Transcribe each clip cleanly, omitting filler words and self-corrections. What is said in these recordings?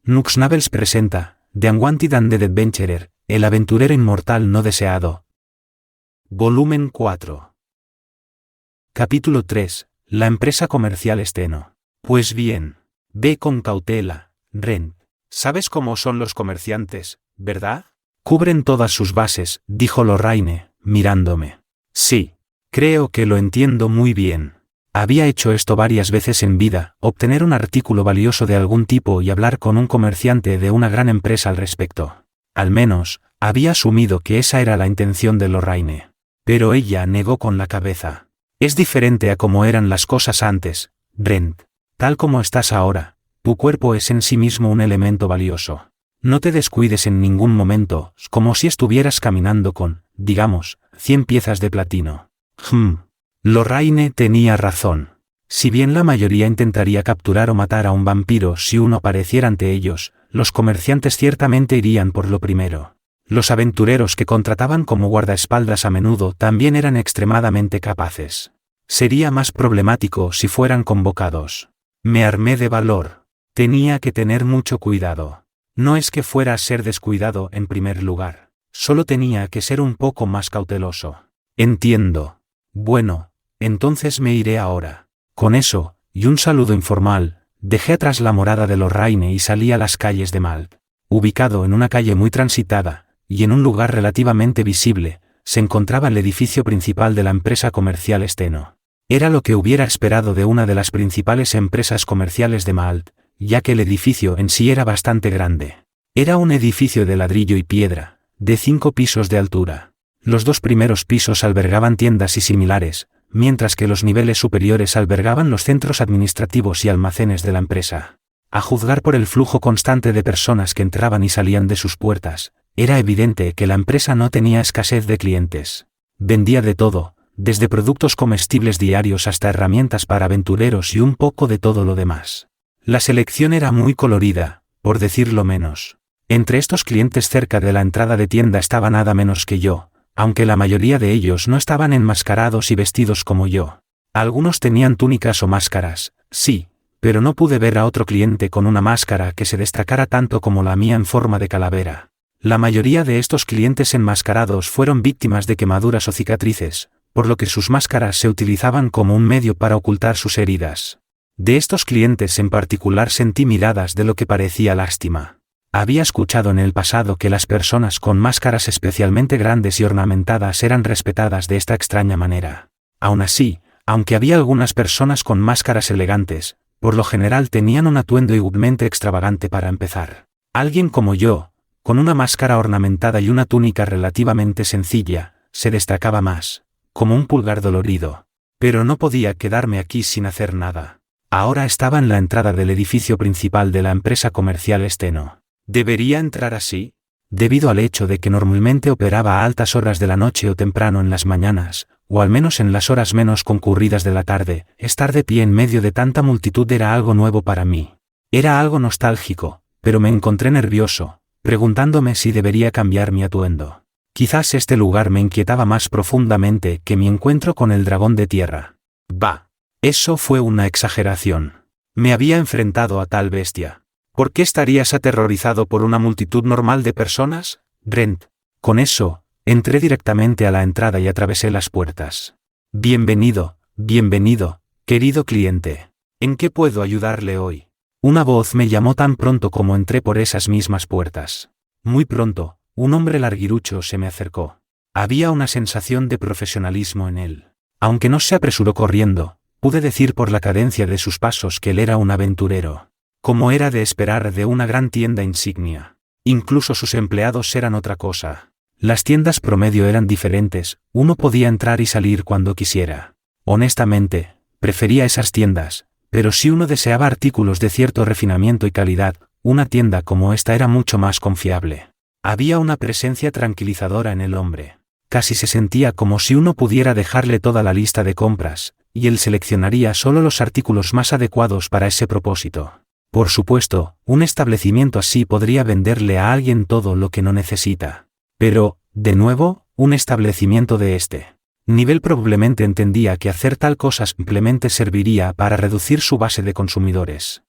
Nuxnavels presenta The Unwanted and the Adventurer, el aventurero inmortal no deseado. Volumen 4. Capítulo 3. La empresa comercial Steno. Pues bien, ve con cautela, Ren. Sabes cómo son los comerciantes, ¿verdad? Cubren todas sus bases, dijo Lorraine, mirándome. Sí, creo que lo entiendo muy bien. Había hecho esto varias veces en vida, obtener un artículo valioso de algún tipo y hablar con un comerciante de una gran empresa al respecto. Al menos, había asumido que esa era la intención de Lorraine. Pero ella negó con la cabeza. Es diferente a como eran las cosas antes, Brent. Tal como estás ahora, tu cuerpo es en sí mismo un elemento valioso. No te descuides en ningún momento, como si estuvieras caminando con, digamos, 100 piezas de platino. Lorraine tenía razón. Si bien la mayoría intentaría capturar o matar a un vampiro si uno apareciera ante ellos, los comerciantes ciertamente irían por lo primero. Los aventureros que contrataban como guardaespaldas a menudo también eran extremadamente capaces. Sería más problemático si fueran convocados. Me armé de valor. Tenía que tener mucho cuidado. No es que fuera a ser descuidado en primer lugar. Solo tenía que ser un poco más cauteloso. Entiendo. Bueno, entonces me iré ahora. Con eso, y un saludo informal, dejé atrás la morada de Lorraine y salí a las calles de Malt. Ubicado en una calle muy transitada, y en un lugar relativamente visible, se encontraba el edificio principal de la empresa comercial Steno. Era lo que hubiera esperado de una de las principales empresas comerciales de Malt, ya que el edificio en sí era bastante grande. Era un edificio de ladrillo y piedra, de 5 pisos de altura. Los 2 primeros pisos albergaban tiendas y similares, mientras que los niveles superiores albergaban los centros administrativos y almacenes de la empresa. A juzgar por el flujo constante de personas que entraban y salían de sus puertas, era evidente que la empresa no tenía escasez de clientes. Vendía de todo, desde productos comestibles diarios hasta herramientas para aventureros y un poco de todo lo demás. La selección era muy colorida, por decirlo menos. Entre estos clientes cerca de la entrada de tienda estaba nada menos que yo, aunque la mayoría de ellos no estaban enmascarados y vestidos como yo. Algunos tenían túnicas o máscaras, sí, pero no pude ver a otro cliente con una máscara que se destacara tanto como la mía en forma de calavera. La mayoría de estos clientes enmascarados fueron víctimas de quemaduras o cicatrices, por lo que sus máscaras se utilizaban como un medio para ocultar sus heridas. De estos clientes en particular sentí miradas de lo que parecía lástima. Había escuchado en el pasado que las personas con máscaras especialmente grandes y ornamentadas eran respetadas de esta extraña manera. Aún así, aunque había algunas personas con máscaras elegantes, por lo general tenían un atuendo igualmente extravagante para empezar. Alguien como yo, con una máscara ornamentada y una túnica relativamente sencilla, se destacaba más, como un pulgar dolorido. Pero no podía quedarme aquí sin hacer nada. Ahora estaba en la entrada del edificio principal de la empresa comercial Steno. ¿Debería entrar así? Debido al hecho de que normalmente operaba a altas horas de la noche o temprano en las mañanas, o al menos en las horas menos concurridas de la tarde, estar de pie en medio de tanta multitud era algo nuevo para mí. Era algo nostálgico, pero me encontré nervioso, preguntándome si debería cambiar mi atuendo. Quizás este lugar me inquietaba más profundamente que mi encuentro con el dragón de tierra. Bah, eso fue una exageración. Me había enfrentado a tal bestia. ¿Por qué estarías aterrorizado por una multitud normal de personas, Brent? Con eso, entré directamente a la entrada y atravesé las puertas. Bienvenido, querido cliente. ¿En qué puedo ayudarle hoy? Una voz me llamó tan pronto como entré por esas mismas puertas. Muy pronto, un hombre larguirucho se me acercó. Había una sensación de profesionalismo en él. Aunque no se apresuró corriendo, pude decir por la cadencia de sus pasos que él era un aventurero. Como era de esperar de una gran tienda insignia. Incluso sus empleados eran otra cosa. Las tiendas promedio eran diferentes, uno podía entrar y salir cuando quisiera. Honestamente, prefería esas tiendas, pero si uno deseaba artículos de cierto refinamiento y calidad, una tienda como esta era mucho más confiable. Había una presencia tranquilizadora en el hombre. Casi se sentía como si uno pudiera dejarle toda la lista de compras, y él seleccionaría solo los artículos más adecuados para ese propósito. Por supuesto, un establecimiento así podría venderle a alguien todo lo que no necesita. Pero, de nuevo, un establecimiento de este nivel probablemente entendía que hacer tal cosa simplemente serviría para reducir su base de consumidores.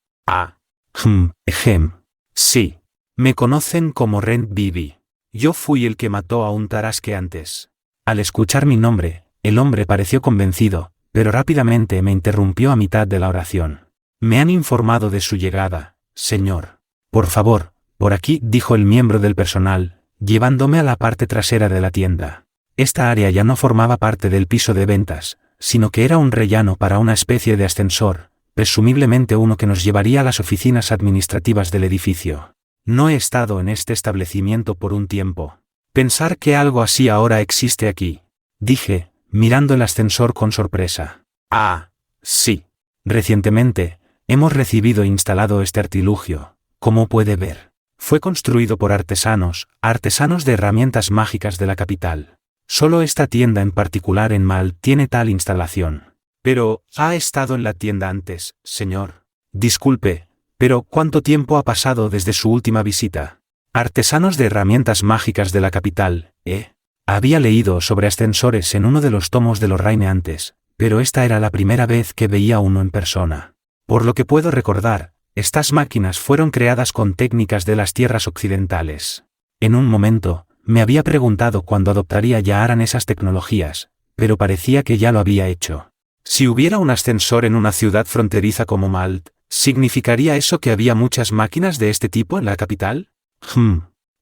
Sí. Me conocen como Rent Bibi. Yo fui el que mató a un Tarasque antes. Al escuchar mi nombre, el hombre pareció convencido, pero rápidamente me interrumpió a mitad de la oración. Me han informado de su llegada, señor. Por favor, por aquí, dijo el miembro del personal, llevándome a la parte trasera de la tienda. Esta área ya no formaba parte del piso de ventas, sino que era un rellano para una especie de ascensor, presumiblemente uno que nos llevaría a las oficinas administrativas del edificio. No he estado en este establecimiento por un tiempo. Pensar que algo así ahora existe aquí, dije, mirando el ascensor con sorpresa. Ah, sí. Recientemente, hemos recibido e instalado este artilugio, como puede ver. Fue construido por artesanos de herramientas mágicas de la capital. Solo esta tienda en particular en Mal tiene tal instalación. Pero, ¿ha estado en la tienda antes, señor? Disculpe, pero ¿cuánto tiempo ha pasado desde su última visita? Artesanos de herramientas mágicas de la capital, ¿eh? Había leído sobre ascensores en uno de los tomos de Lorraine antes, pero esta era la primera vez que veía uno en persona. Por lo que puedo recordar, estas máquinas fueron creadas con técnicas de las tierras occidentales. En un momento, me había preguntado cuándo adoptaría Yaaran esas tecnologías, pero parecía que ya lo había hecho. Si hubiera un ascensor en una ciudad fronteriza como Malt, ¿significaría eso que había muchas máquinas de este tipo en la capital?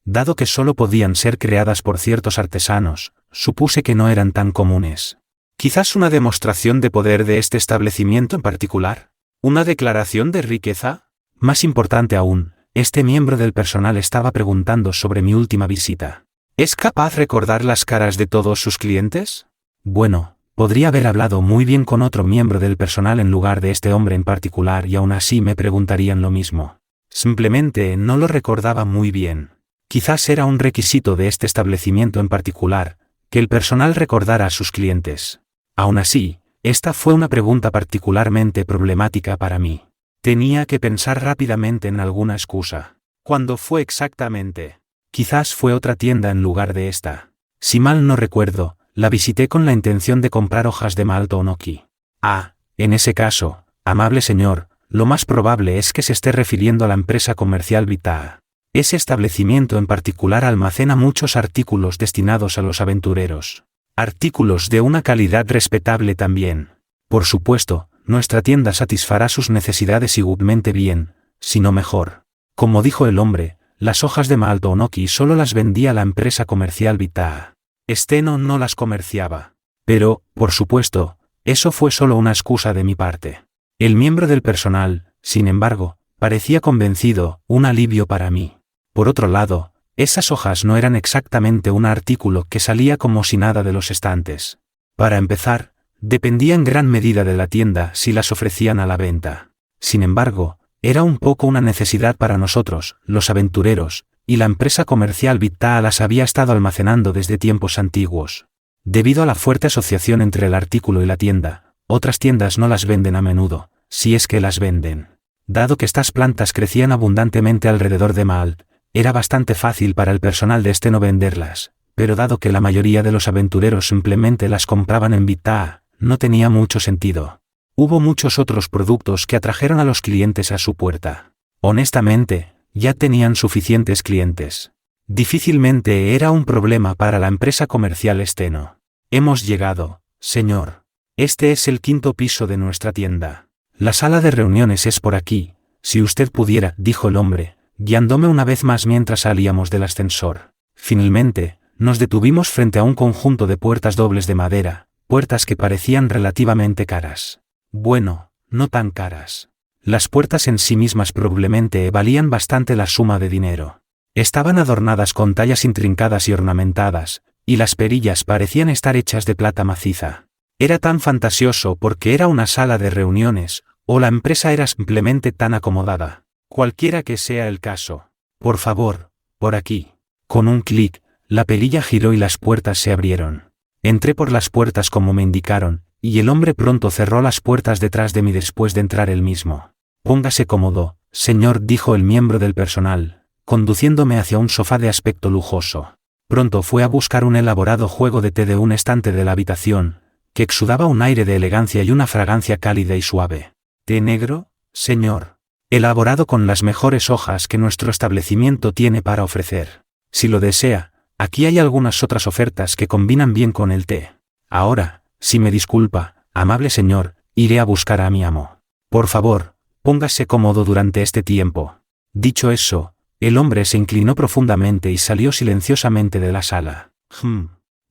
Dado que solo podían ser creadas por ciertos artesanos, supuse que no eran tan comunes. Quizás una demostración de poder de este establecimiento en particular. ¿Una declaración de riqueza? Más importante aún, este miembro del personal estaba preguntando sobre mi última visita. ¿Es capaz de recordar las caras de todos sus clientes? Bueno, podría haber hablado muy bien con otro miembro del personal en lugar de este hombre en particular y aún así me preguntarían lo mismo. Simplemente no lo recordaba muy bien. Quizás era un requisito de este establecimiento en particular, que el personal recordara a sus clientes. Aún así, esta fue una pregunta particularmente problemática para mí. Tenía que pensar rápidamente en alguna excusa. ¿Cuándo fue exactamente? Quizás fue otra tienda en lugar de esta. Si mal no recuerdo, la visité con la intención de comprar hojas de Malt Onoki. Ah, en ese caso, amable señor, lo más probable es que se esté refiriendo a la empresa comercial Vitaa. Ese establecimiento en particular almacena muchos artículos destinados a los aventureros. Artículos de una calidad respetable también. Por supuesto, nuestra tienda satisfará sus necesidades igualmente bien, si no mejor. Como dijo el hombre, las hojas de Malt Onoki solo las vendía la empresa comercial Vitaa. Steno no las comerciaba. Pero, por supuesto, eso fue solo una excusa de mi parte. El miembro del personal, sin embargo, parecía convencido, un alivio para mí. Por otro lado, esas hojas no eran exactamente un artículo que salía como si nada de los estantes. Para empezar, dependía en gran medida de la tienda si las ofrecían a la venta. Sin embargo, era un poco una necesidad para nosotros, los aventureros, y la empresa comercial Vitaa las había estado almacenando desde tiempos antiguos. Debido a la fuerte asociación entre el artículo y la tienda, otras tiendas no las venden a menudo, si es que las venden. Dado que estas plantas crecían abundantemente alrededor de Malt, era bastante fácil para el personal de este no venderlas, pero dado que la mayoría de los aventureros simplemente las compraban en Vitaa, no tenía mucho sentido. Hubo muchos otros productos que atrajeron a los clientes a su puerta. Honestamente, ya tenían suficientes clientes. Difícilmente era un problema para la empresa comercial Steno. Hemos llegado, señor. Este es el 5º piso de nuestra tienda. La sala de reuniones es por aquí, si usted pudiera, dijo el hombre, guiándome una vez más mientras salíamos del ascensor. Finalmente, nos detuvimos frente a un conjunto de puertas dobles de madera, puertas que parecían relativamente caras. Bueno, no tan caras. Las puertas en sí mismas probablemente valían bastante la suma de dinero. Estaban adornadas con tallas intrincadas y ornamentadas, y las perillas parecían estar hechas de plata maciza. Era tan fantasioso porque era una sala de reuniones, o la empresa era simplemente tan acomodada. Cualquiera que sea el caso. Por favor, por aquí. Con un clic, la perilla giró y las puertas se abrieron. Entré por las puertas como me indicaron, y el hombre pronto cerró las puertas detrás de mí después de entrar él mismo. Póngase cómodo, señor, dijo el miembro del personal, conduciéndome hacia un sofá de aspecto lujoso. Pronto fue a buscar un elaborado juego de té de un estante de la habitación, que exudaba un aire de elegancia y una fragancia cálida y suave. ¿Té negro, señor? elaborado con las mejores hojas que nuestro establecimiento tiene para ofrecer. Si lo desea, aquí hay algunas otras ofertas que combinan bien con el té. Ahora, si me disculpa, amable señor, iré a buscar a mi amo. Por favor, póngase cómodo durante este tiempo. Dicho eso, el hombre se inclinó profundamente y salió silenciosamente de la sala.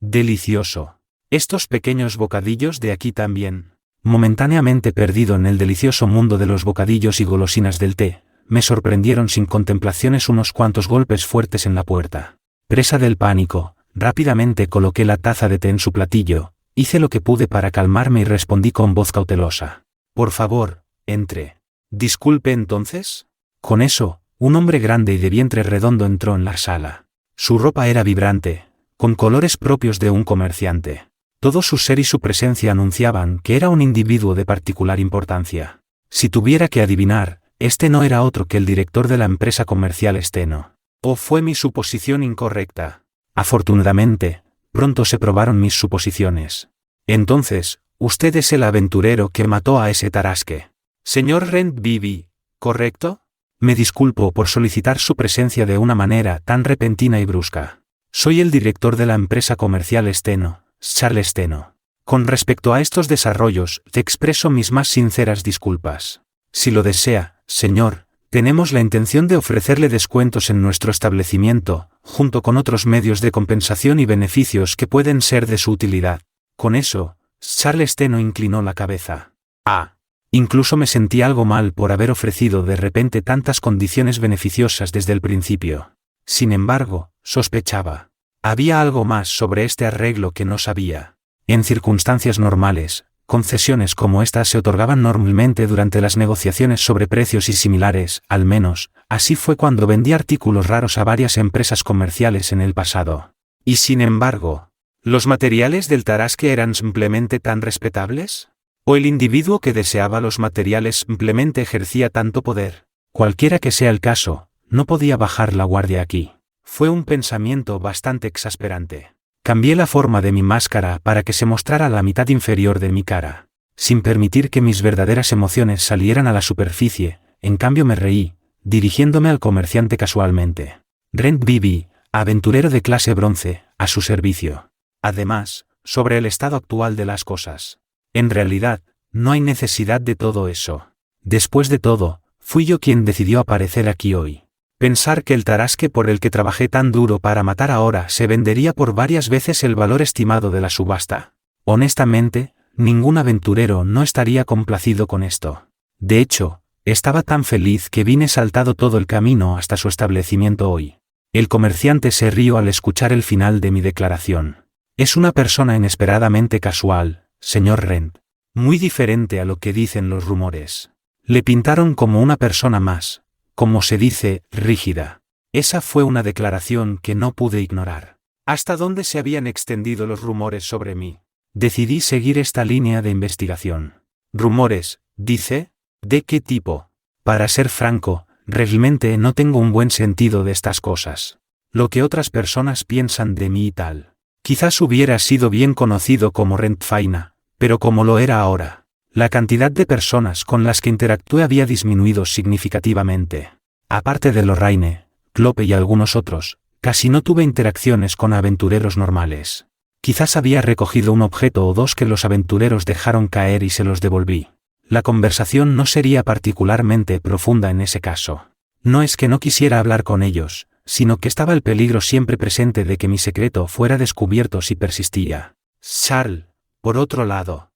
Delicioso. Estos pequeños bocadillos de aquí también. Momentáneamente perdido en el delicioso mundo de los bocadillos y golosinas del té, me sorprendieron sin contemplaciones unos cuantos golpes fuertes en la puerta. Presa del pánico, rápidamente coloqué la taza de té en su platillo, hice lo que pude para calmarme y respondí con voz cautelosa. Por favor, entre. Disculpe entonces. Con eso, un hombre grande y de vientre redondo entró en la sala. Su ropa era vibrante, con colores propios de un comerciante. Todo su ser y su presencia anunciaban que era un individuo de particular importancia. Si tuviera que adivinar, este no era otro que el director de la empresa comercial Steno. ¿O fue mi suposición incorrecta? Afortunadamente, pronto se probaron mis suposiciones. Entonces, usted es el aventurero que mató a ese Tarasque. Señor Rent Bibi, ¿correcto? Me disculpo por solicitar su presencia de una manera tan repentina y brusca. Soy el director de la empresa comercial Steno, Charles Steno. Con respecto a estos desarrollos, te expreso mis más sinceras disculpas. Si lo desea, señor, tenemos la intención de ofrecerle descuentos en nuestro establecimiento, junto con otros medios de compensación y beneficios que pueden ser de su utilidad. Con eso, Charles Steno inclinó la cabeza. Incluso me sentí algo mal por haber ofrecido de repente tantas condiciones beneficiosas desde el principio. Sin embargo, sospechaba. Había algo más sobre este arreglo que no sabía. En circunstancias normales, concesiones como estas se otorgaban normalmente durante las negociaciones sobre precios y similares, al menos, así fue cuando vendí artículos raros a varias empresas comerciales en el pasado. Y sin embargo, ¿los materiales del Tarasque eran simplemente tan respetables? ¿O el individuo que deseaba los materiales simplemente ejercía tanto poder? Cualquiera que sea el caso, no podía bajar la guardia aquí. Fue un pensamiento bastante exasperante. Cambié la forma de mi máscara para que se mostrara la mitad inferior de mi cara. Sin permitir que mis verdaderas emociones salieran a la superficie, en cambio me reí, dirigiéndome al comerciante casualmente. Rent Bibi, aventurero de clase bronce, a su servicio. Además, sobre el estado actual de las cosas. En realidad, no hay necesidad de todo eso. Después de todo, fui yo quien decidió aparecer aquí hoy. Pensar que el Tarasque por el que trabajé tan duro para matar ahora se vendería por varias veces el valor estimado de la subasta. Honestamente, ningún aventurero no estaría complacido con esto. De hecho, estaba tan feliz que vine saltado todo el camino hasta su establecimiento hoy. El comerciante se rió al escuchar el final de mi declaración. Es una persona inesperadamente casual, señor Rent. Muy diferente a lo que dicen los rumores. Le pintaron como una persona más, como se dice, rígida. Esa fue una declaración que no pude ignorar. ¿Hasta dónde se habían extendido los rumores sobre mí? Decidí seguir esta línea de investigación. ¿Rumores, dice? ¿De qué tipo? Para ser franco, realmente no tengo un buen sentido de estas cosas. Lo que otras personas piensan de mí y tal. Quizás hubiera sido bien conocido como Rent Faina, pero como lo era ahora, la cantidad de personas con las que interactué había disminuido significativamente. Aparte de Lorraine, Kloppe y algunos otros, casi no tuve interacciones con aventureros normales. Quizás había recogido un objeto o dos que los aventureros dejaron caer y se los devolví. La conversación no sería particularmente profunda en ese caso. No es que no quisiera hablar con ellos, sino que estaba el peligro siempre presente de que mi secreto fuera descubierto si persistía. Charles, por otro lado,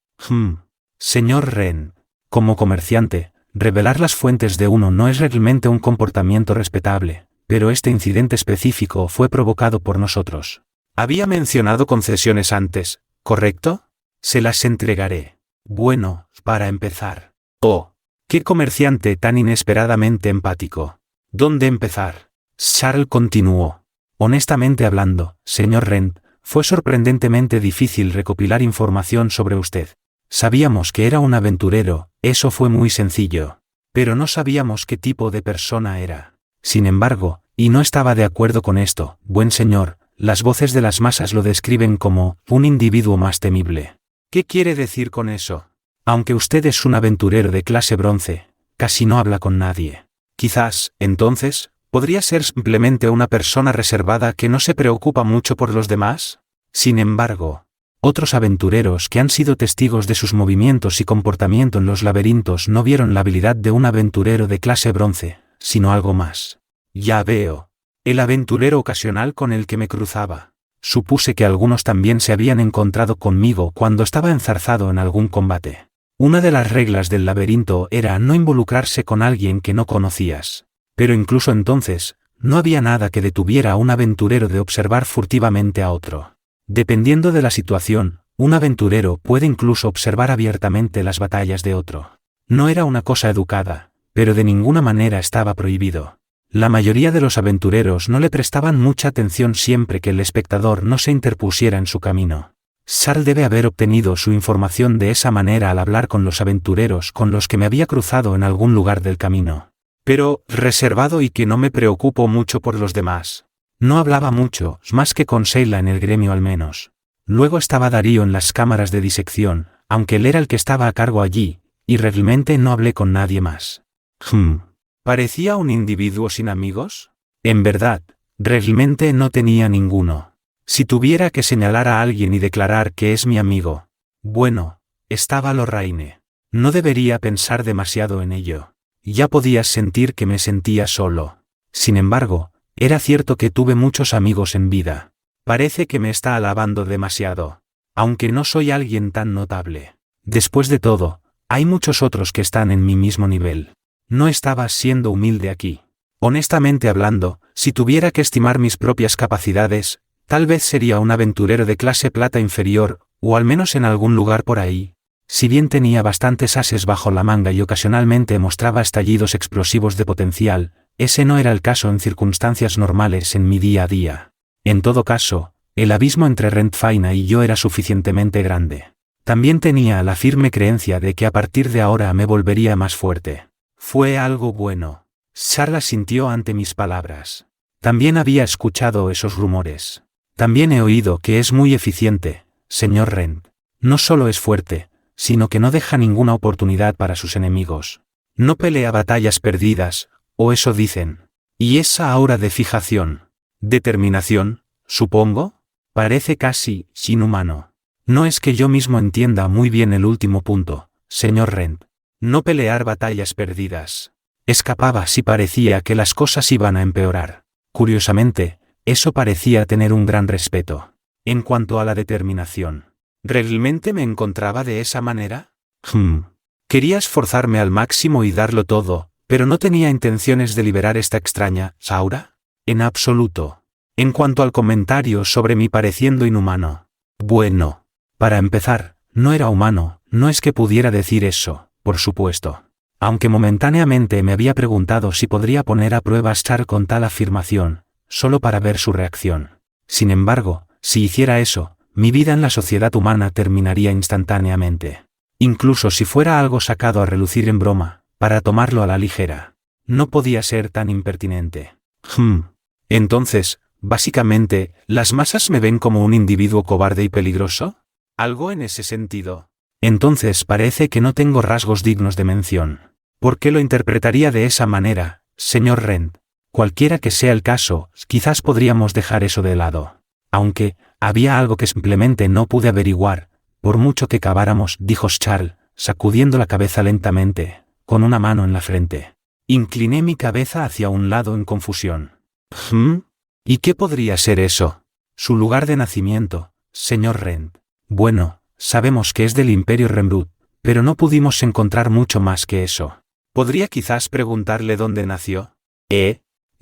señor Wren, como comerciante, revelar las fuentes de uno no es realmente un comportamiento respetable, pero este incidente específico fue provocado por nosotros. Había mencionado concesiones antes, ¿correcto? Se las entregaré. Bueno, para empezar. Oh, qué comerciante tan inesperadamente empático. ¿Dónde empezar? Charles continuó. Honestamente hablando, señor Wren, fue sorprendentemente difícil recopilar información sobre usted. Sabíamos que era un aventurero, eso fue muy sencillo. Pero no sabíamos qué tipo de persona era. Sin embargo, y no estaba de acuerdo con esto, buen señor, las voces de las masas lo describen como un individuo más temible. ¿Qué quiere decir con eso? Aunque usted es un aventurero de clase bronce, casi no habla con nadie. Quizás, entonces, ¿podría ser simplemente una persona reservada que no se preocupa mucho por los demás? Sin embargo, otros aventureros que han sido testigos de sus movimientos y comportamiento en los laberintos no vieron la habilidad de un aventurero de clase bronce, sino algo más. Ya veo. El aventurero ocasional con el que me cruzaba. Supuse que algunos también se habían encontrado conmigo cuando estaba enzarzado en algún combate. Una de las reglas del laberinto era no involucrarse con alguien que no conocías. Pero incluso entonces, no había nada que detuviera a un aventurero de observar furtivamente a otro. Dependiendo de la situación, un aventurero puede incluso observar abiertamente las batallas de otro. No era una cosa educada, pero de ninguna manera estaba prohibido. La mayoría de los aventureros no le prestaban mucha atención siempre que el espectador no se interpusiera en su camino. Charles debe haber obtenido su información de esa manera al hablar con los aventureros con los que me había cruzado en algún lugar del camino. Pero, reservado y que no me preocupo mucho por los demás. No hablaba mucho, más que con Sheila en el gremio al menos. Luego estaba Darío en las cámaras de disección, aunque él era el que estaba a cargo allí, y realmente no hablé con nadie más. ¿Parecía un individuo sin amigos? En verdad, realmente no tenía ninguno. Si tuviera que señalar a alguien y declarar que es mi amigo, bueno, estaba Lorraine. No debería pensar demasiado en ello. Ya podías sentir que me sentía solo. Sin embargo, era cierto que tuve muchos amigos en vida. Parece que me está alabando demasiado. Aunque no soy alguien tan notable. Después de todo, hay muchos otros que están en mi mismo nivel. No estaba siendo humilde aquí. Honestamente hablando, si tuviera que estimar mis propias capacidades, tal vez sería un aventurero de clase plata inferior, o al menos en algún lugar por ahí. Si bien tenía bastantes ases bajo la manga y ocasionalmente mostraba estallidos explosivos de potencial, ese no era el caso en circunstancias normales en mi día a día. En todo caso, el abismo entre Rentfaina y yo era suficientemente grande. También tenía la firme creencia de que a partir de ahora me volvería más fuerte. Fue algo bueno. Charles sintió ante mis palabras. También había escuchado esos rumores. También he oído que es muy eficiente, señor Rent. No solo es fuerte, sino que no deja ninguna oportunidad para sus enemigos. No pelea batallas perdidas, o eso dicen. ¿Y esa aura de fijación? ¿Determinación, supongo? Parece casi inhumano. No es que yo mismo entienda muy bien el último punto, señor Rent. No pelear batallas perdidas. Escapaba si parecía que las cosas iban a empeorar. Curiosamente, eso parecía tener un gran respeto. En cuanto a la determinación, ¿realmente me encontraba de esa manera? Quería esforzarme al máximo y darlo todo, pero no tenía intenciones de liberar esta extraña aura. En absoluto. En cuanto al comentario sobre mí pareciendo inhumano. Bueno, para empezar, no era humano, no es que pudiera decir eso. Por supuesto. Aunque momentáneamente me había preguntado si podría poner a prueba a Charles con tal afirmación, solo para ver su reacción. Sin embargo, si hiciera eso, mi vida en la sociedad humana terminaría instantáneamente. Incluso si fuera algo sacado a relucir en broma, para tomarlo a la ligera. No podía ser tan impertinente. Entonces, básicamente, ¿las masas me ven como un individuo cobarde y peligroso? ¿Algo en ese sentido? Entonces parece que no tengo rasgos dignos de mención. ¿Por qué lo interpretaría de esa manera, señor Rent? Cualquiera que sea el caso, quizás podríamos dejar eso de lado. Aunque, había algo que simplemente no pude averiguar, por mucho que caváramos, dijo Charles, sacudiendo la cabeza lentamente, con una mano en la frente. Incliné mi cabeza hacia un lado en confusión. ¿Y qué podría ser eso? Su lugar de nacimiento, señor Rent. Bueno, sabemos que es del Imperio Rembrut, pero no pudimos encontrar mucho más que eso. ¿Podría quizás preguntarle dónde nació?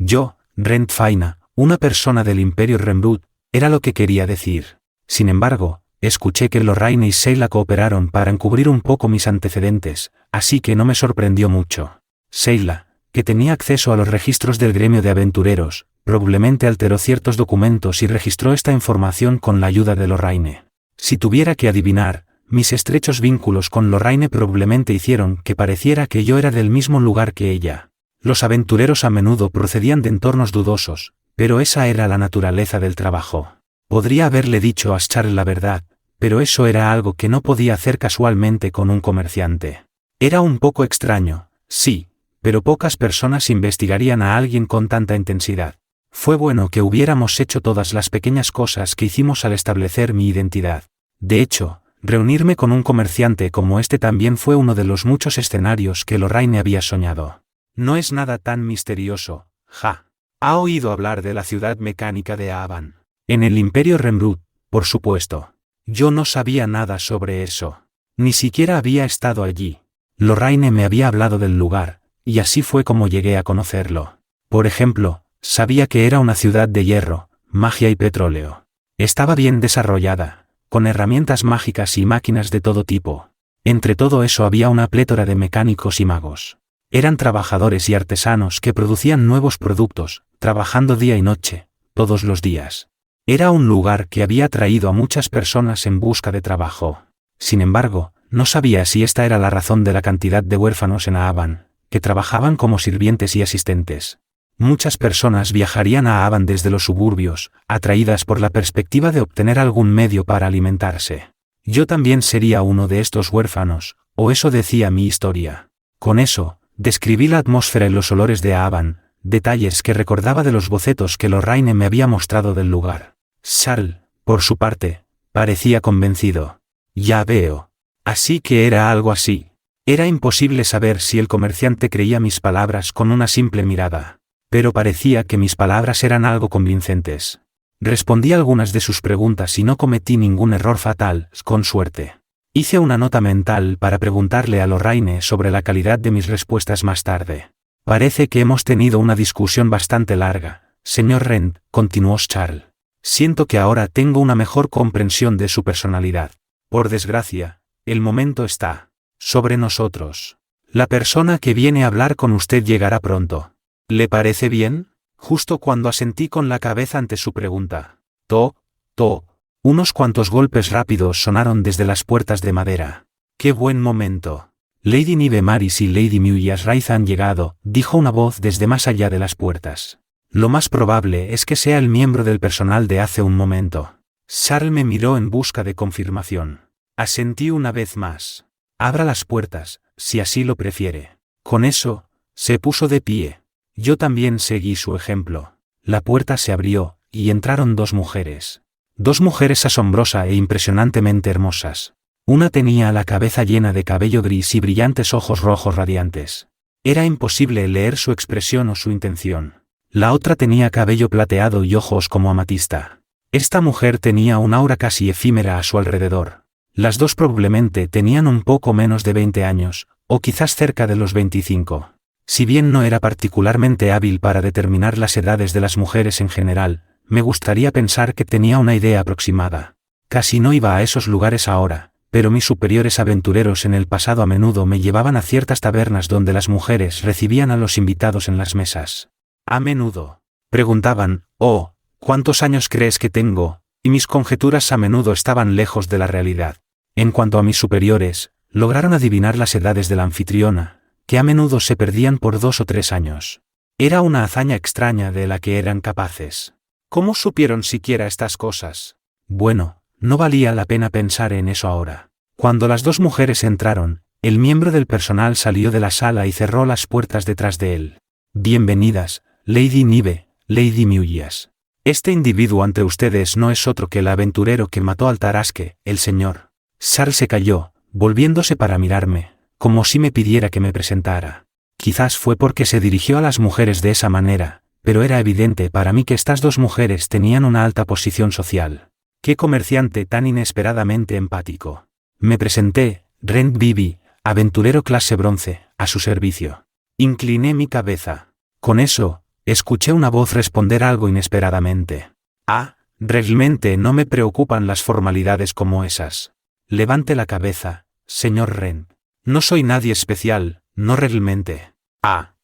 Yo, Rentfaina, una persona del Imperio Rembrut, era lo que quería decir. Sin embargo, escuché que Lorraine y Sheila cooperaron para encubrir un poco mis antecedentes, así que no me sorprendió mucho. Sheila, que tenía acceso a los registros del gremio de aventureros, probablemente alteró ciertos documentos y registró esta información con la ayuda de Lorraine. Si tuviera que adivinar, mis estrechos vínculos con Lorraine probablemente hicieron que pareciera que yo era del mismo lugar que ella. Los aventureros a menudo procedían de entornos dudosos, pero esa era la naturaleza del trabajo. Podría haberle dicho a Charles la verdad, pero eso era algo que no podía hacer casualmente con un comerciante. Era un poco extraño, sí, pero pocas personas investigarían a alguien con tanta intensidad. Fue bueno que hubiéramos hecho todas las pequeñas cosas que hicimos al establecer mi identidad. De hecho, reunirme con un comerciante como este también fue uno de los muchos escenarios que Lorraine había soñado. No es nada tan misterioso, ja. ¿Ha oído hablar de la ciudad mecánica de Aaban? En el Imperio Remrut, por supuesto. Yo no sabía nada sobre eso. Ni siquiera había estado allí. Lorraine me había hablado del lugar, y así fue como llegué a conocerlo. Por ejemplo, sabía que era una ciudad de hierro, magia y petróleo. Estaba bien desarrollada, con herramientas mágicas y máquinas de todo tipo. Entre todo eso había una plétora de mecánicos y magos. Eran trabajadores y artesanos que producían nuevos productos, trabajando día y noche, todos los días. Era un lugar que había atraído a muchas personas en busca de trabajo. Sin embargo, no sabía si esta era la razón de la cantidad de huérfanos en Aaban, que trabajaban como sirvientes y asistentes. Muchas personas viajarían a Aaban desde los suburbios, atraídas por la perspectiva de obtener algún medio para alimentarse. Yo también sería uno de estos huérfanos, o eso decía mi historia. Con eso, describí la atmósfera y los olores de Aaban, detalles que recordaba de los bocetos que Lorraine me había mostrado del lugar. Charles, por su parte, parecía convencido. Ya veo. Así que era algo así. Era imposible saber si el comerciante creía mis palabras con una simple mirada. Pero parecía que mis palabras eran algo convincentes. Respondí algunas de sus preguntas y no cometí ningún error fatal, con suerte. Hice una nota mental para preguntarle a Lorraine sobre la calidad de mis respuestas más tarde. Parece que hemos tenido una discusión bastante larga, señor Rent, continuó Charles. Siento que ahora tengo una mejor comprensión de su personalidad. Por desgracia, el momento está sobre nosotros. La persona que viene a hablar con usted llegará pronto. ¿Le parece bien? Justo cuando asentí con la cabeza ante su pregunta. Toc, toc. Unos cuantos golpes rápidos sonaron desde las puertas de madera. ¡Qué buen momento! Lady Nive Maris y Lady Muyas Raiz han llegado, dijo una voz desde más allá de las puertas. Lo más probable es que sea el miembro del personal de hace un momento. Charles me miró en busca de confirmación. Asentí una vez más. Abra las puertas, si así lo prefiere. Con eso, se puso de pie. Yo también seguí su ejemplo. La puerta se abrió, y entraron dos mujeres. Dos mujeres asombrosa e impresionantemente hermosas. Una tenía la cabeza llena de cabello gris y brillantes ojos rojos radiantes. Era imposible leer su expresión o su intención. La otra tenía cabello plateado y ojos como amatista. Esta mujer tenía un aura casi efímera a su alrededor. Las dos probablemente tenían un poco menos de 20 años, o quizás cerca de los 25. Si bien no era particularmente hábil para determinar las edades de las mujeres en general, me gustaría pensar que tenía una idea aproximada. Casi no iba a esos lugares ahora, pero mis superiores aventureros en el pasado a menudo me llevaban a ciertas tabernas donde las mujeres recibían a los invitados en las mesas. A menudo. Preguntaban, oh, ¿cuántos años crees que tengo? Y mis conjeturas a menudo estaban lejos de la realidad. En cuanto a mis superiores, lograron adivinar las edades de la anfitriona, que a menudo se perdían por 2 o 3 años. Era una hazaña extraña de la que eran capaces. ¿Cómo supieron siquiera estas cosas? Bueno, no valía la pena pensar en eso ahora. Cuando las dos mujeres entraron, el miembro del personal salió de la sala y cerró las puertas detrás de él. Bienvenidas, Lady Nive, Lady Muyas. Este individuo ante ustedes no es otro que el aventurero que mató al Tarasque, el señor. Charles se calló, volviéndose para mirarme, como si me pidiera que me presentara. Quizás fue porque se dirigió a las mujeres de esa manera, pero era evidente para mí que estas dos mujeres tenían una alta posición social. ¡Qué comerciante tan inesperadamente empático! Me presenté, Rent Bibi, aventurero clase bronce, a su servicio. Incliné mi cabeza. Con eso, escuché una voz responder algo inesperadamente. Ah, realmente no me preocupan las formalidades como esas. Levante la cabeza, señor Rent. No soy nadie especial, no realmente. Ah.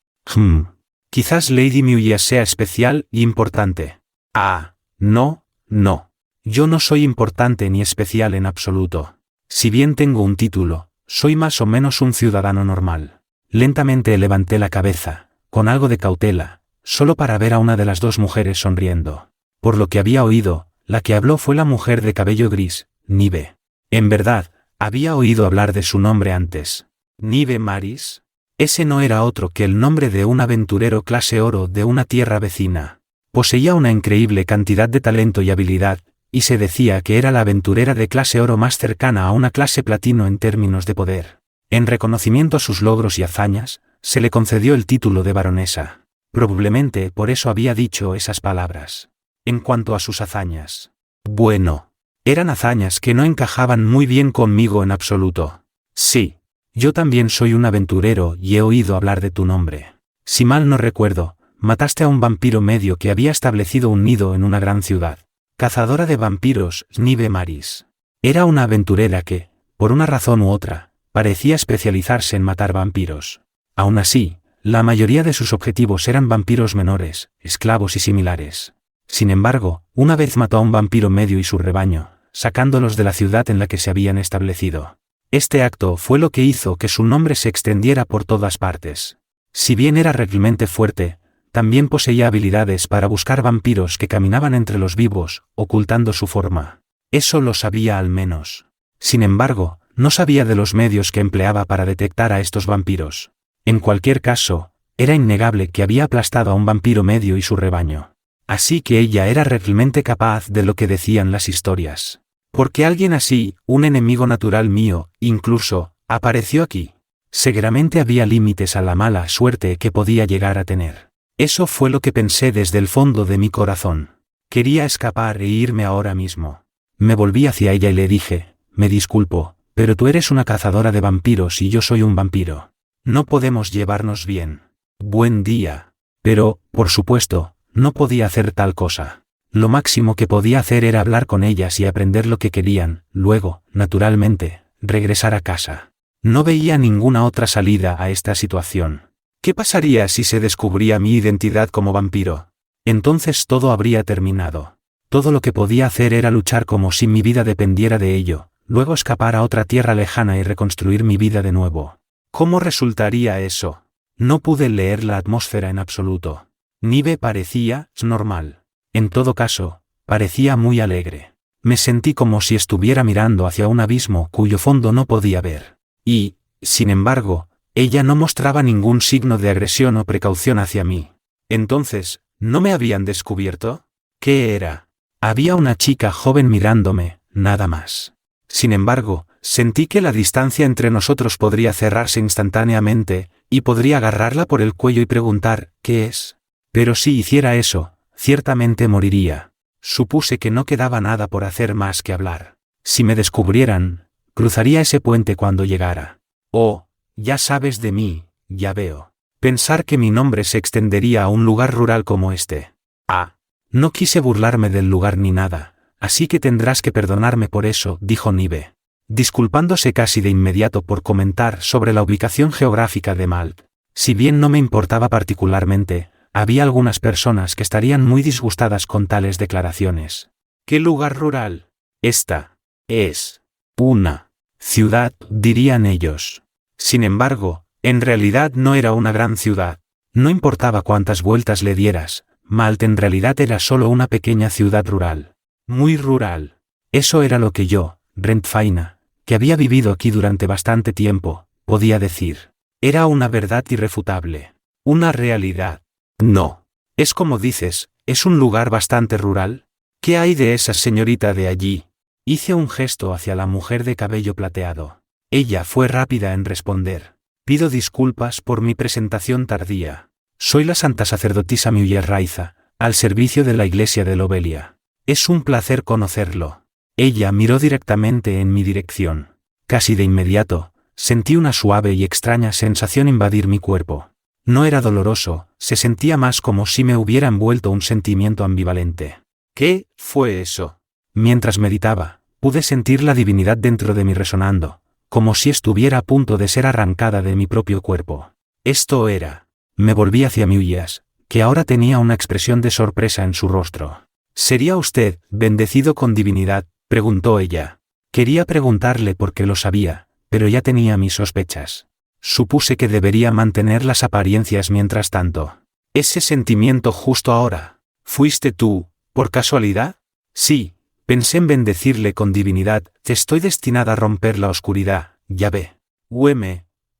Quizás Lady Muyas sea especial y importante. Ah. No, no. Yo no soy importante ni especial en absoluto. Si bien tengo un título, soy más o menos un ciudadano normal. Lentamente levanté la cabeza, con algo de cautela, solo para ver a una de las dos mujeres sonriendo. Por lo que había oído, la que habló fue la mujer de cabello gris, Nive. En verdad, había oído hablar de su nombre antes. ¿Nive Maris? Ese no era otro que el nombre de un aventurero clase oro de una tierra vecina. Poseía una increíble cantidad de talento y habilidad, y se decía que era la aventurera de clase oro más cercana a una clase platino en términos de poder. En reconocimiento a sus logros y hazañas, se le concedió el título de baronesa. Probablemente por eso había dicho esas palabras. En cuanto a sus hazañas, bueno, eran hazañas que no encajaban muy bien conmigo en absoluto. Sí. Yo también soy un aventurero y he oído hablar de tu nombre. Si mal no recuerdo, mataste a un vampiro medio que había establecido un nido en una gran ciudad. Cazadora de vampiros, Nive Maris. Era una aventurera que, por una razón u otra, parecía especializarse en matar vampiros. Aún así, la mayoría de sus objetivos eran vampiros menores, esclavos y similares. Sin embargo, una vez mató a un vampiro medio y su rebaño, sacándolos de la ciudad en la que se habían establecido. Este acto fue lo que hizo que su nombre se extendiera por todas partes. Si bien era realmente fuerte, también poseía habilidades para buscar vampiros que caminaban entre los vivos, ocultando su forma. Eso lo sabía al menos. Sin embargo, no sabía de los medios que empleaba para detectar a estos vampiros. En cualquier caso, era innegable que había aplastado a un vampiro medio y su rebaño. Así que ella era realmente capaz de lo que decían las historias. Porque alguien así, un enemigo natural mío, incluso, apareció aquí. Seguramente había límites a la mala suerte que podía llegar a tener. Eso fue lo que pensé desde el fondo de mi corazón. Quería escapar e irme ahora mismo. Me volví hacia ella y le dije, me disculpo, pero tú eres una cazadora de vampiros y yo soy un vampiro. No podemos llevarnos bien. Buen día. Pero, por supuesto, no podía hacer tal cosa. Lo máximo que podía hacer era hablar con ellas y aprender lo que querían, luego, naturalmente, regresar a casa. No veía ninguna otra salida a esta situación. ¿Qué pasaría si se descubría mi identidad como vampiro? Entonces todo habría terminado. Todo lo que podía hacer era luchar como si mi vida dependiera de ello, luego escapar a otra tierra lejana y reconstruir mi vida de nuevo. ¿Cómo resultaría eso? No pude leer la atmósfera en absoluto. Nive parecía normal. En todo caso, parecía muy alegre. Me sentí como si estuviera mirando hacia un abismo cuyo fondo no podía ver. Y, sin embargo, ella no mostraba ningún signo de agresión o precaución hacia mí. Entonces, ¿no me habían descubierto? ¿Qué era? Había una chica joven mirándome, nada más. Sin embargo, sentí que la distancia entre nosotros podría cerrarse instantáneamente, y podría agarrarla por el cuello y preguntar, ¿qué es? Pero si hiciera eso, ciertamente moriría. Supuse que no quedaba nada por hacer más que hablar. Si me descubrieran, cruzaría ese puente cuando llegara. Oh, ya sabes de mí, ya veo. Pensar que mi nombre se extendería a un lugar rural como este. No quise burlarme del lugar ni nada, así que tendrás que perdonarme por eso, dijo Nive, disculpándose casi de inmediato por comentar sobre la ubicación geográfica de Malt. Si bien no me importaba particularmente, había algunas personas que estarían muy disgustadas con tales declaraciones. ¿Qué lugar rural? Esta es una ciudad, dirían ellos. Sin embargo, en realidad no era una gran ciudad. No importaba cuántas vueltas le dieras, Malt en realidad era solo una pequeña ciudad rural. Muy rural. Eso era lo que yo, Rentfaina, que había vivido aquí durante bastante tiempo, podía decir. Era una verdad irrefutable. Una realidad. No. Es como dices, es un lugar bastante rural. ¿Qué hay de esa señorita de allí? Hice un gesto hacia la mujer de cabello plateado. Ella fue rápida en responder. Pido disculpas por mi presentación tardía. Soy la santa sacerdotisa Mujer Raiza, al servicio de la iglesia de Lobelia. Es un placer conocerlo. Ella miró directamente en mi dirección. Casi de inmediato, sentí una suave y extraña sensación invadir mi cuerpo. No era doloroso, se sentía más como si me hubiera envuelto un sentimiento ambivalente. ¿Qué fue eso? Mientras meditaba, pude sentir la divinidad dentro de mí resonando, como si estuviera a punto de ser arrancada de mi propio cuerpo. Esto era. Me volví hacia Muyas, que ahora tenía una expresión de sorpresa en su rostro. ¿Sería usted bendecido con divinidad?, preguntó ella. Quería preguntarle porque lo sabía, pero ya tenía mis sospechas. Supuse que debería mantener las apariencias mientras tanto. Ese sentimiento justo ahora. ¿Fuiste tú, por casualidad? Sí, pensé en bendecirle con divinidad. Estoy destinada a romper la oscuridad, ya ve.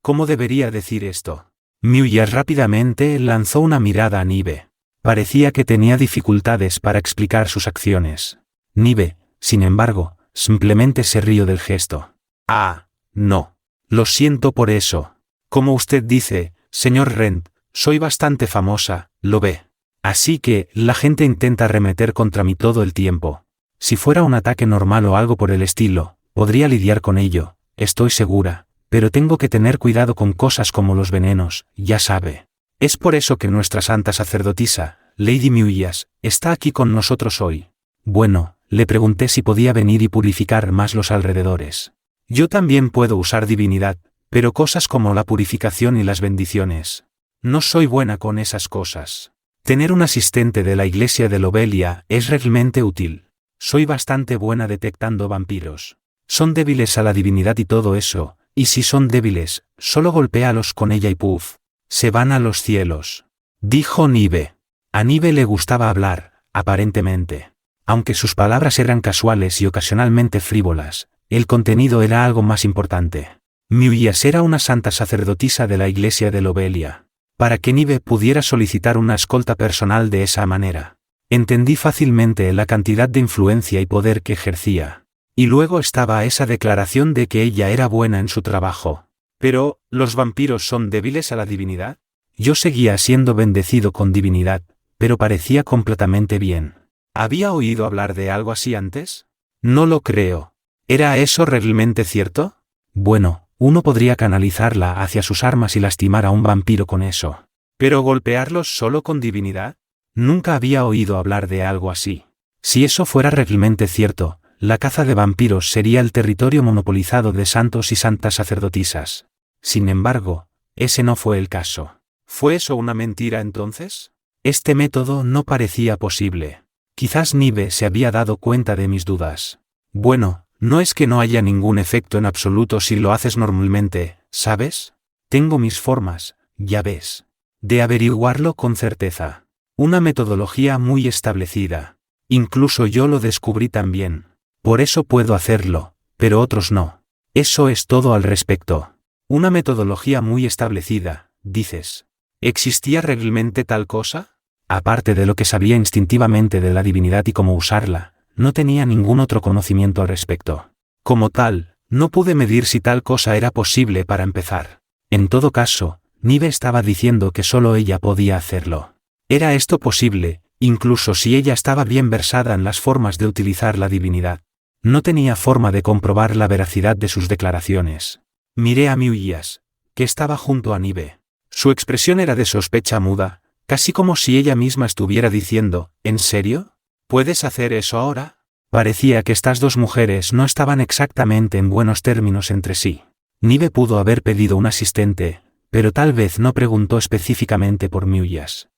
¿Cómo debería decir esto? Muyas rápidamente lanzó una mirada a Nive. Parecía que tenía dificultades para explicar sus acciones. Nive, sin embargo, simplemente se rió del gesto. Ah, no. Lo siento por eso. Como usted dice, señor Rent, soy bastante famosa, ¿lo ve? Así que, la gente intenta arremeter contra mí todo el tiempo. Si fuera un ataque normal o algo por el estilo, podría lidiar con ello, estoy segura, pero tengo que tener cuidado con cosas como los venenos, ya sabe. Es por eso que nuestra santa sacerdotisa, Lady Muyas, está aquí con nosotros hoy. Bueno, le pregunté si podía venir y purificar más los alrededores. Yo también puedo usar divinidad, pero cosas como la purificación y las bendiciones. No soy buena con esas cosas. Tener un asistente de la iglesia de Lobelia es realmente útil. Soy bastante buena detectando vampiros. Son débiles a la divinidad y todo eso, y si son débiles, solo golpéalos con ella y puff. Se van a los cielos. Dijo Nive. A Nive le gustaba hablar, aparentemente. Aunque sus palabras eran casuales y ocasionalmente frívolas, el contenido era algo más importante. Muyas era una santa sacerdotisa de la iglesia de Lobelia. Para que Nive pudiera solicitar una escolta personal de esa manera. Entendí fácilmente la cantidad de influencia y poder que ejercía. Y luego estaba esa declaración de que ella era buena en su trabajo. Pero, ¿los vampiros son débiles a la divinidad? Yo seguía siendo bendecido con divinidad, pero parecía completamente bien. ¿Había oído hablar de algo así antes? No lo creo. ¿Era eso realmente cierto? Bueno, uno podría canalizarla hacia sus armas y lastimar a un vampiro con eso. ¿Pero golpearlos solo con divinidad? Nunca había oído hablar de algo así. Si eso fuera realmente cierto, la caza de vampiros sería el territorio monopolizado de santos y santas sacerdotisas. Sin embargo, ese no fue el caso. ¿Fue eso una mentira entonces? Este método no parecía posible. Quizás Nive se había dado cuenta de mis dudas. Bueno, no es que no haya ningún efecto en absoluto si lo haces normalmente, ¿sabes? Tengo mis formas, ya ves. De averiguarlo con certeza. Una metodología muy establecida. Incluso yo lo descubrí también. Por eso puedo hacerlo, pero otros no. Eso es todo al respecto. Una metodología muy establecida, dices. ¿Existía realmente tal cosa? Aparte de lo que sabía instintivamente de la divinidad y cómo usarla, no tenía ningún otro conocimiento al respecto. Como tal, no pude medir si tal cosa era posible para empezar. En todo caso, Nive estaba diciendo que solo ella podía hacerlo. ¿Era esto posible, incluso si ella estaba bien versada en las formas de utilizar la divinidad? No tenía forma de comprobar la veracidad de sus declaraciones. Miré a Muyas, que estaba junto a Nive. Su expresión era de sospecha muda, casi como si ella misma estuviera diciendo, ¿en serio? ¿Puedes hacer eso ahora? Parecía que estas dos mujeres no estaban exactamente en buenos términos entre sí. Nive pudo haber pedido un asistente, pero tal vez no preguntó específicamente por Muyas.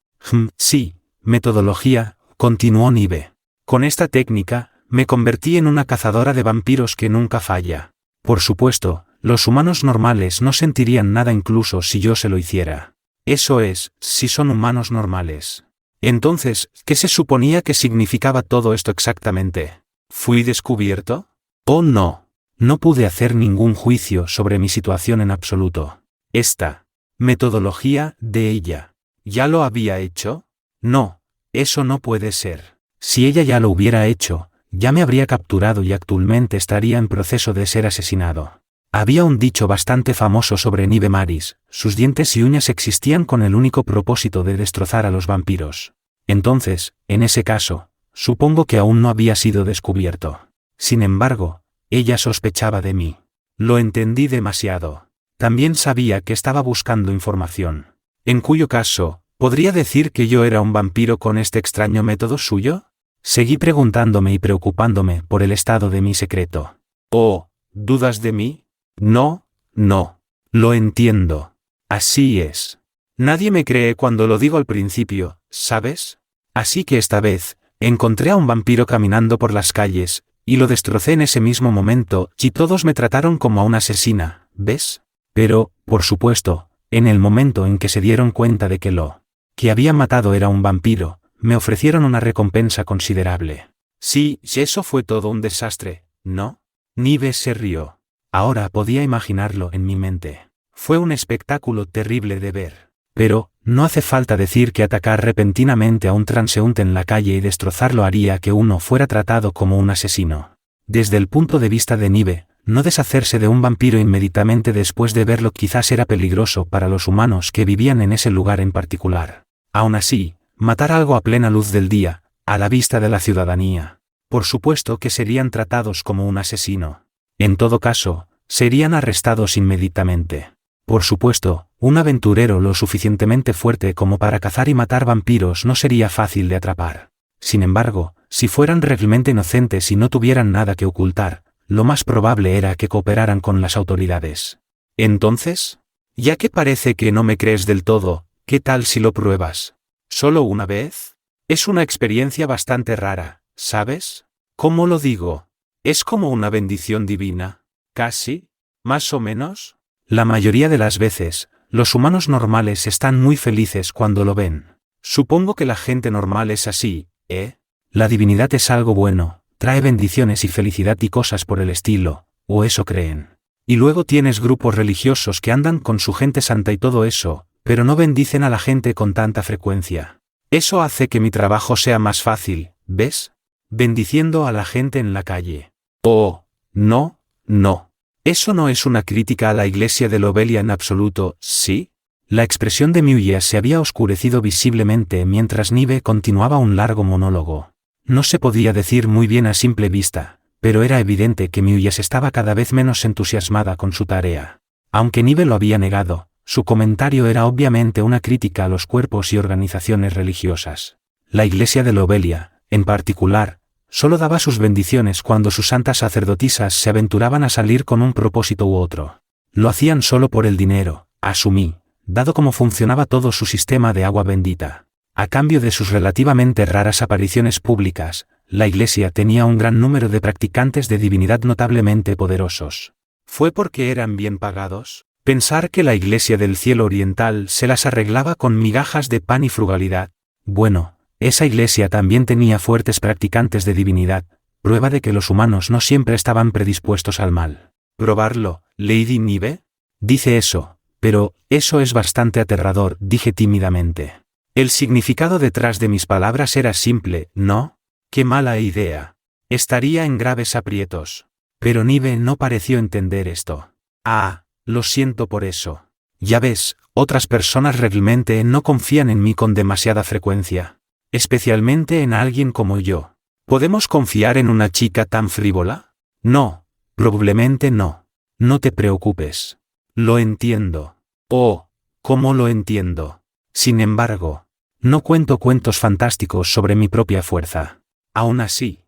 Sí, metodología, continuó Nive. Con esta técnica, me convertí en una cazadora de vampiros que nunca falla. Por supuesto, los humanos normales no sentirían nada incluso si yo se lo hiciera. Eso es, si son humanos normales. Entonces, ¿qué se suponía que significaba todo esto exactamente? ¿Fui descubierto? Oh no. No pude hacer ningún juicio sobre mi situación en absoluto. Esta metodología de ella. ¿Ya lo había hecho? No, eso no puede ser. Si ella ya lo hubiera hecho, ya me habría capturado y actualmente estaría en proceso de ser asesinado. Había un dicho bastante famoso sobre Nive Maris, sus dientes y uñas existían con el único propósito de destrozar a los vampiros. Entonces, en ese caso, supongo que aún no había sido descubierto. Sin embargo, ella sospechaba de mí. Lo entendí demasiado. También sabía que estaba buscando información. En cuyo caso, ¿podría decir que yo era un vampiro con este extraño método suyo? Seguí preguntándome y preocupándome por el estado de mi secreto. Oh, ¿dudas de mí? No, no. Lo entiendo. Así es. Nadie me cree cuando lo digo al principio, ¿sabes? Así que esta vez, encontré a un vampiro caminando por las calles, y lo destrocé en ese mismo momento, y todos me trataron como a una asesina, ¿ves? Pero, por supuesto, en el momento en que se dieron cuenta de que lo que había matado era un vampiro, me ofrecieron una recompensa considerable. Sí, eso fue todo un desastre, ¿no? Nive se rió. Ahora podía imaginarlo en mi mente. Fue un espectáculo terrible de ver. Pero, no hace falta decir que atacar repentinamente a un transeúnte en la calle y destrozarlo haría que uno fuera tratado como un asesino. Desde el punto de vista de Nive, no deshacerse de un vampiro inmediatamente después de verlo quizás era peligroso para los humanos que vivían en ese lugar en particular. Aún así, matar algo a plena luz del día, a la vista de la ciudadanía. Por supuesto que serían tratados como un asesino. En todo caso, serían arrestados inmediatamente. Por supuesto, un aventurero lo suficientemente fuerte como para cazar y matar vampiros no sería fácil de atrapar. Sin embargo, si fueran realmente inocentes y no tuvieran nada que ocultar, lo más probable era que cooperaran con las autoridades. Entonces, ya que parece que no me crees del todo, ¿qué tal si lo pruebas? ¿Solo una vez? Es una experiencia bastante rara, ¿sabes? ¿Cómo lo digo? Es como una bendición divina. ¿Casi? ¿Más o menos? La mayoría de las veces, los humanos normales están muy felices cuando lo ven. Supongo que la gente normal es así, ¿eh? La divinidad es algo bueno, trae bendiciones y felicidad y cosas por el estilo, o eso creen. Y luego tienes grupos religiosos que andan con su gente santa y todo eso, pero no bendicen a la gente con tanta frecuencia. Eso hace que mi trabajo sea más fácil, ¿ves? Bendiciendo a la gente en la calle. Oh, no, no. Eso no es una crítica a la iglesia de Lobelia en absoluto, ¿sí? La expresión de Miuya se había oscurecido visiblemente mientras Nive continuaba un largo monólogo. No se podía decir muy bien a simple vista, pero era evidente que Miuya estaba cada vez menos entusiasmada con su tarea. Aunque Nive lo había negado, su comentario era obviamente una crítica a los cuerpos y organizaciones religiosas. La iglesia de Lobelia, en particular, solo daba sus bendiciones cuando sus santas sacerdotisas se aventuraban a salir con un propósito u otro. Lo hacían solo por el dinero, asumí, dado cómo funcionaba todo su sistema de agua bendita. A cambio de sus relativamente raras apariciones públicas, la iglesia tenía un gran número de practicantes de divinidad notablemente poderosos. ¿Fue porque eran bien pagados? Pensar que la iglesia del cielo oriental se las arreglaba con migajas de pan y frugalidad. Bueno, esa iglesia también tenía fuertes practicantes de divinidad, prueba de que los humanos no siempre estaban predispuestos al mal. ¿Probarlo, Lady Nive? Dice eso, pero eso es bastante aterrador, dije tímidamente. El significado detrás de mis palabras era simple, ¿no? ¡Qué mala idea! Estaría en graves aprietos. Pero Nive no pareció entender esto. Ah, lo siento por eso. Ya ves, otras personas realmente no confían en mí con demasiada frecuencia. Especialmente en alguien como yo. ¿Podemos confiar en una chica tan frívola? No, probablemente no. No te preocupes. Lo entiendo. Oh, ¿cómo lo entiendo? Sin embargo, no cuento cuentos fantásticos sobre mi propia fuerza. Aún así,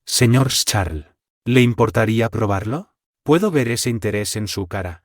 señor Charles, ¿le importaría probarlo? ¿Puedo ver ese interés en su cara?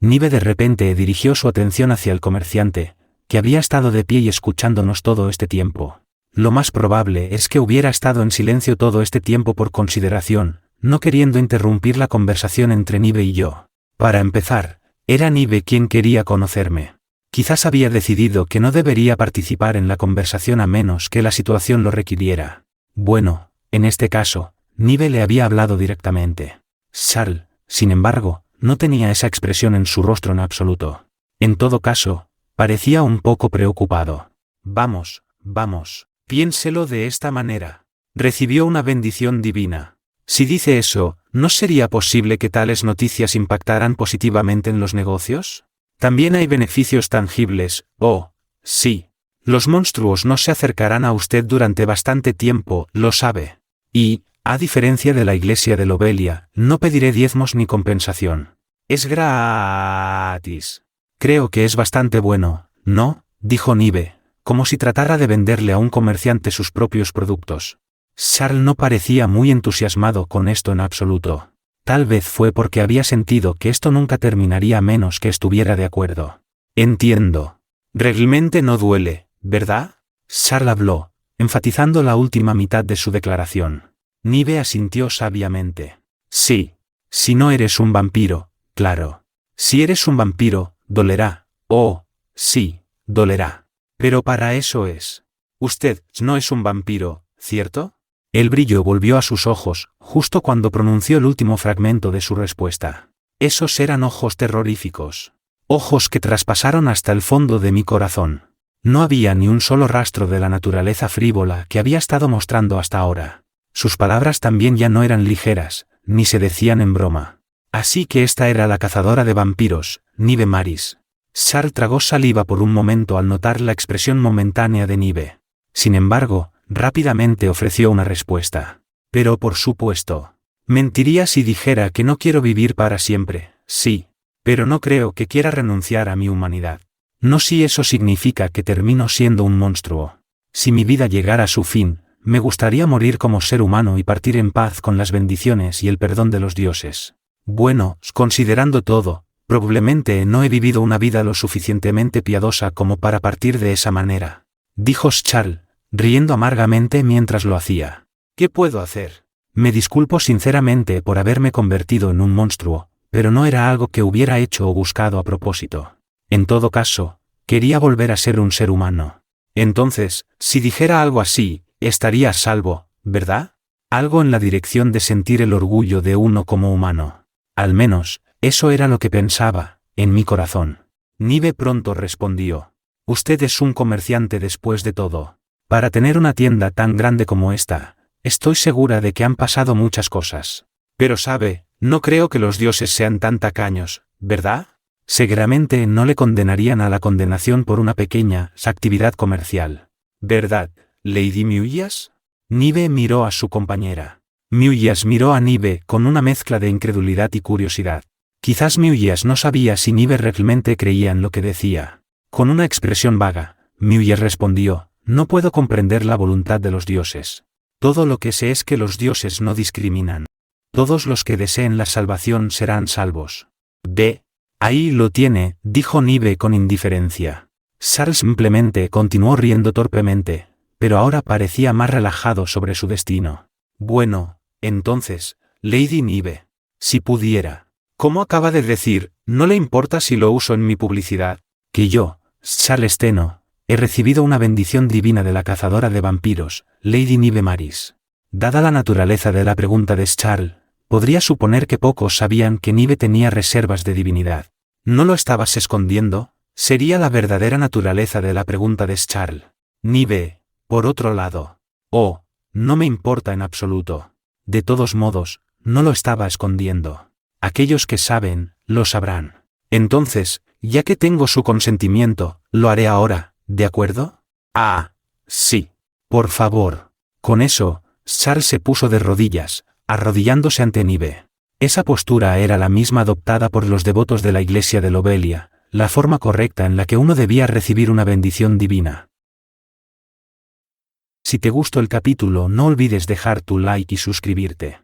Nive de repente dirigió su atención hacia el comerciante, que había estado de pie y escuchándonos todo este tiempo. Lo más probable es que hubiera estado en silencio todo este tiempo por consideración, no queriendo interrumpir la conversación entre Nive y yo. Para empezar, era Nive quien quería conocerme. Quizás había decidido que no debería participar en la conversación a menos que la situación lo requiriera. Bueno, en este caso, Nive le había hablado directamente. Charles, sin embargo, no tenía esa expresión en su rostro en absoluto. En todo caso, parecía un poco preocupado. Vamos, piénselo de esta manera. Recibió una bendición divina. Si dice eso, ¿no sería posible que tales noticias impactaran positivamente en los negocios? También hay beneficios tangibles, oh, sí. Los monstruos no se acercarán a usted durante bastante tiempo, lo sabe. Y, a diferencia de la iglesia de Lobelia, no pediré diezmos ni compensación. Es gratis. Creo que es bastante bueno, ¿no? Dijo Nive, como si tratara de venderle a un comerciante sus propios productos. Charles no parecía muy entusiasmado con esto en absoluto. Tal vez fue porque había sentido que esto nunca terminaría a menos que estuviera de acuerdo. Entiendo. Realmente no duele, ¿verdad? Charles habló, enfatizando la última mitad de su declaración. Nive asintió sabiamente. Sí. Si no eres un vampiro, claro. Si eres un vampiro, dolerá. Oh, sí, dolerá. Pero para eso es. Usted no es un vampiro, ¿cierto? El brillo volvió a sus ojos, justo cuando pronunció el último fragmento de su respuesta. Esos eran ojos terroríficos. ojos que traspasaron hasta el fondo de mi corazón. No había ni un solo rastro de la naturaleza frívola que había estado mostrando hasta ahora. Sus palabras también ya no eran ligeras, ni se decían en broma. Así que esta era la cazadora de vampiros, Nive Maris. Charles tragó saliva por un momento al notar la expresión momentánea de Nive. Sin embargo, rápidamente ofreció una respuesta. Pero por supuesto. Mentiría si dijera que no quiero vivir para siempre, sí. Pero no creo que quiera renunciar a mi humanidad. No si eso significa que termino siendo un monstruo. Si mi vida llegara a su fin, me gustaría morir como ser humano y partir en paz con las bendiciones y el perdón de los dioses. Bueno, considerando todo, probablemente no he vivido una vida lo suficientemente piadosa como para partir de esa manera, dijo Charles, riendo amargamente mientras lo hacía. ¿Qué puedo hacer? Me disculpo sinceramente por haberme convertido en un monstruo, pero no era algo que hubiera hecho o buscado a propósito. En todo caso, quería volver a ser un ser humano. Entonces, si dijera algo así, estaría a salvo, ¿verdad? Algo en la dirección de sentir el orgullo de uno como humano. Al menos, eso era lo que pensaba, en mi corazón. Nive pronto respondió. Usted es un comerciante después de todo. Para tener una tienda tan grande como esta, estoy segura de que han pasado muchas cosas. Pero sabe, no creo que los dioses sean tan tacaños, ¿verdad? Seguramente no le condenarían a la condenación por una pequeña actividad comercial. ¿Verdad, Lady Mewlyas? Nive miró a su compañera. Mewlyas miró a Nive con una mezcla de incredulidad y curiosidad. Quizás Mewlyas no sabía si Nive realmente creía en lo que decía. Con una expresión vaga, Mewlyas respondió, no puedo comprender la voluntad de los dioses. Todo lo que sé es que los dioses no discriminan. Todos los que deseen la salvación serán salvos. Ahí lo tiene, dijo Nive con indiferencia. Charles simplemente continuó riendo torpemente, pero ahora parecía más relajado sobre su destino. Bueno, entonces, Lady Nive, si pudiera. ¿Cómo acaba de decir, no le importa si lo uso en mi publicidad? Que yo, Charles Tenno, he recibido una bendición divina de la cazadora de vampiros, Lady Nive Maris. Dada la naturaleza de la pregunta de Charles, podría suponer que pocos sabían que Nive tenía reservas de divinidad. ¿No lo estabas escondiendo? Sería la verdadera naturaleza de la pregunta de Charles. Nive, por otro lado. Oh, no me importa en absoluto. De todos modos, no lo estaba escondiendo. Aquellos que saben, lo sabrán. Entonces, ya que tengo su consentimiento, lo haré ahora, ¿de acuerdo? Ah, sí. Por favor. Con eso, Charles se puso de rodillas, arrodillándose ante Nive. Esa postura era la misma adoptada por los devotos de la iglesia de Lobelia, la forma correcta en la que uno debía recibir una bendición divina. Si te gustó el capítulo, no olvides dejar tu like y suscribirte.